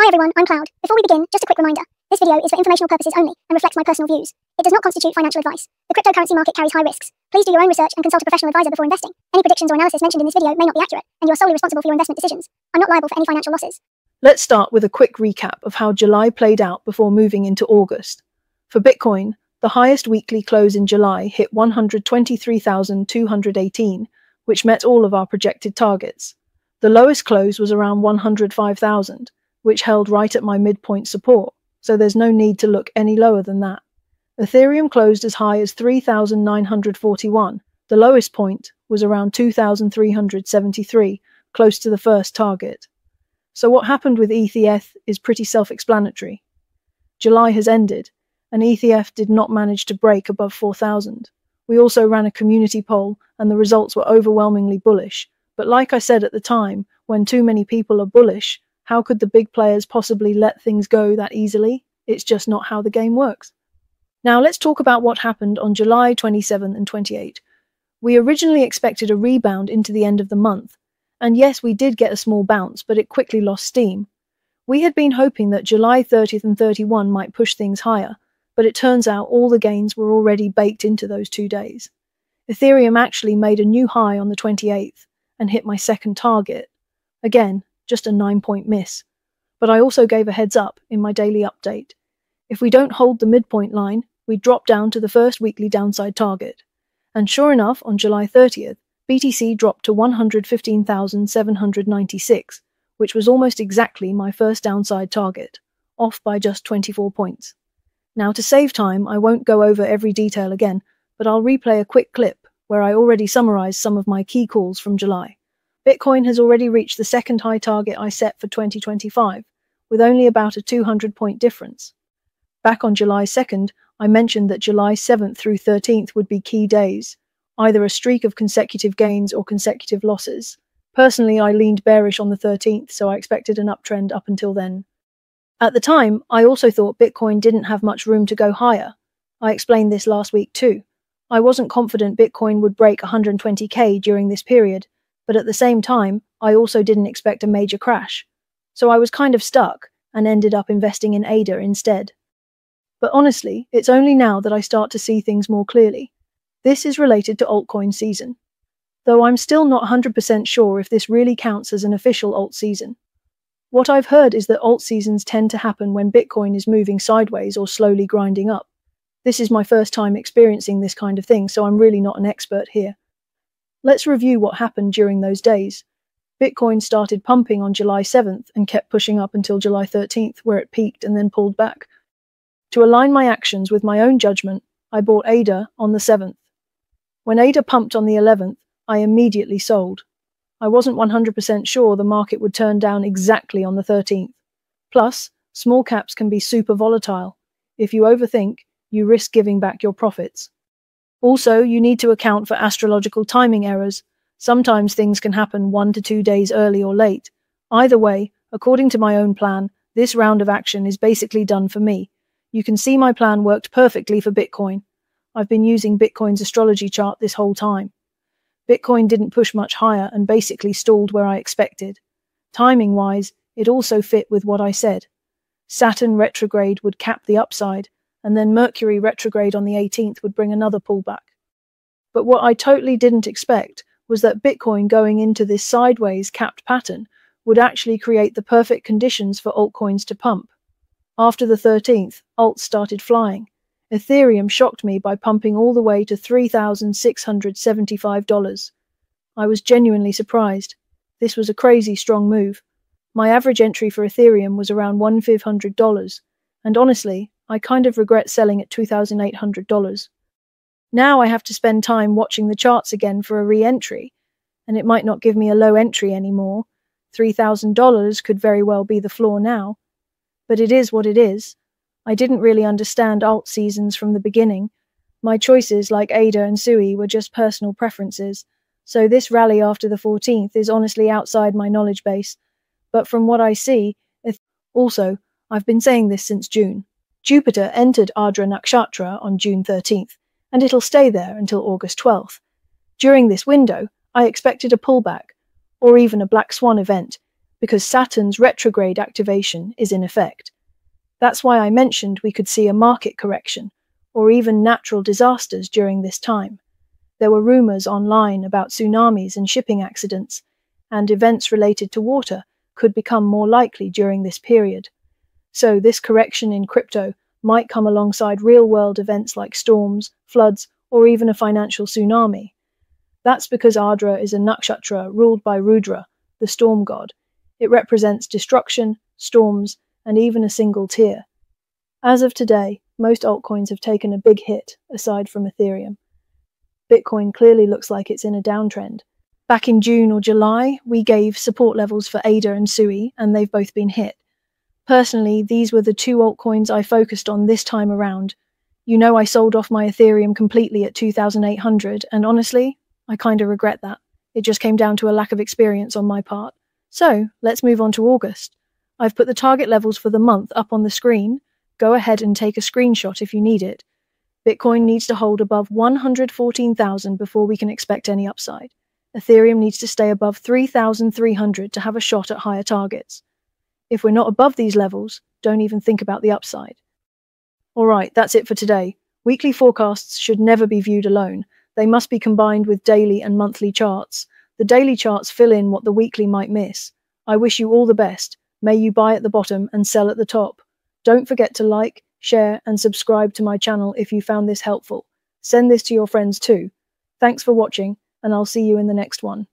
Hi everyone, I'm Cloud. Before we begin, just a quick reminder. This video is for informational purposes only and reflects my personal views. It does not constitute financial advice. The cryptocurrency market carries high risks. Please do your own research and consult a professional advisor before investing. Any predictions or analysis mentioned in this video may not be accurate, and you are solely responsible for your investment decisions. I'm not liable for any financial losses. Let's start with a quick recap of how July played out before moving into August. For Bitcoin, the highest weekly close in July hit 123,218, which met all of our projected targets. The lowest close was around 105,000, which held right at my midpoint support, so there's no need to look any lower than that. Ethereum closed as high as 3,941. The lowest point was around 2,373, close to the first target. So what happened with ETH is pretty self-explanatory. July has ended, and ETH did not manage to break above 4,000. We also ran a community poll, and the results were overwhelmingly bullish. But like I said at the time, when too many people are bullish, how could the big players possibly let things go that easily? It's just not how the game works. Now let's talk about what happened on July 27 and 28. We originally expected a rebound into the end of the month. And yes, we did get a small bounce, but it quickly lost steam. We had been hoping that July 30th and 31 might push things higher, but it turns out all the gains were already baked into those 2 days. Ethereum actually made a new high on the 28th and hit my second target. Again, just a 9-point miss. But I also gave a heads up in my daily update. If we don't hold the midpoint line, we drop down to the first weekly downside target. And sure enough, on July 30th, BTC dropped to 115,796, which was almost exactly my first downside target, off by just 24 points. Now to save time, I won't go over every detail again, but I'll replay a quick clip where I already summarized some of my key calls from July. Bitcoin has already reached the second high target I set for 2025, with only about a 200-point difference. Back on July 2nd, I mentioned that July 7th through 13th would be key days, either a streak of consecutive gains or consecutive losses. Personally, I leaned bearish on the 13th, so I expected an uptrend up until then. At the time, I also thought Bitcoin didn't have much room to go higher. I explained this last week too. I wasn't confident Bitcoin would break 120k during this period, but at the same time, I also didn't expect a major crash. So I was kind of stuck and ended up investing in ADA instead. But honestly, it's only now that I start to see things more clearly. This is related to altcoin season. Though I'm still not 100% sure if this really counts as an official alt season. What I've heard is that alt seasons tend to happen when Bitcoin is moving sideways or slowly grinding up. This is my first time experiencing this kind of thing, so I'm really not an expert here. Let's review what happened during those days. Bitcoin started pumping on July 7th and kept pushing up until July 13th, where it peaked and then pulled back. To align my actions with my own judgment, I bought ADA on the 7th. When ADA pumped on the 11th, I immediately sold. I wasn't 100% sure the market would turn down exactly on the 13th. Plus, small caps can be super volatile. If you overthink, you risk giving back your profits. Also, you need to account for astrological timing errors. Sometimes things can happen 1 to 2 days early or late. Either way, according to my own plan, this round of action is basically done for me. You can see my plan worked perfectly for Bitcoin. I've been using Bitcoin's astrology chart this whole time. Bitcoin didn't push much higher and basically stalled where I expected. Timing-wise, it also fit with what I said. Saturn retrograde would cap the upside, and then Mercury retrograde on the 18th would bring another pullback. But what I totally didn't expect was that Bitcoin going into this sideways capped pattern would actually create the perfect conditions for altcoins to pump. After the 13th, alts started flying. Ethereum shocked me by pumping all the way to $3,675. I was genuinely surprised. This was a crazy strong move. My average entry for Ethereum was around $1,500, and honestly, I kind of regret selling at $2,800. Now I have to spend time watching the charts again for a re-entry, and it might not give me a low entry anymore. $3,000 could very well be the floor now. But it is what it is. I didn't really understand alt seasons from the beginning. My choices like ADA and SUI were just personal preferences, so this rally after the 14th is honestly outside my knowledge base. But from what I see, also, I've been saying this since June. Jupiter entered Ardra Nakshatra on June 13th, and it'll stay there until August 12th. During this window, I expected a pullback, or even a black swan event, because Saturn's retrograde activation is in effect. That's why I mentioned we could see a market correction, or even natural disasters during this time. There were rumors online about tsunamis and shipping accidents, and events related to water could become more likely during this period. So this correction in crypto might come alongside real-world events like storms, floods, or even a financial tsunami. That's because Ardra is a nakshatra ruled by Rudra, the storm god. It represents destruction, storms, and even a single tear. As of today, most altcoins have taken a big hit, aside from Ethereum. Bitcoin clearly looks like it's in a downtrend. Back in June or July, we gave support levels for ADA and SUI, and they've both been hit. Personally, these were the two altcoins I focused on this time around. You know I sold off my Ethereum completely at 2,800, and honestly, I kinda regret that. It just came down to a lack of experience on my part. So, let's move on to August. I've put the target levels for the month up on the screen. Go ahead and take a screenshot if you need it. Bitcoin needs to hold above 114,000 before we can expect any upside. Ethereum needs to stay above 3,300 to have a shot at higher targets. If we're not above these levels, don't even think about the upside. Alright, that's it for today. Weekly forecasts should never be viewed alone. They must be combined with daily and monthly charts. The daily charts fill in what the weekly might miss. I wish you all the best. May you buy at the bottom and sell at the top. Don't forget to like, share, and subscribe to my channel if you found this helpful. Send this to your friends too. Thanks for watching, and I'll see you in the next one.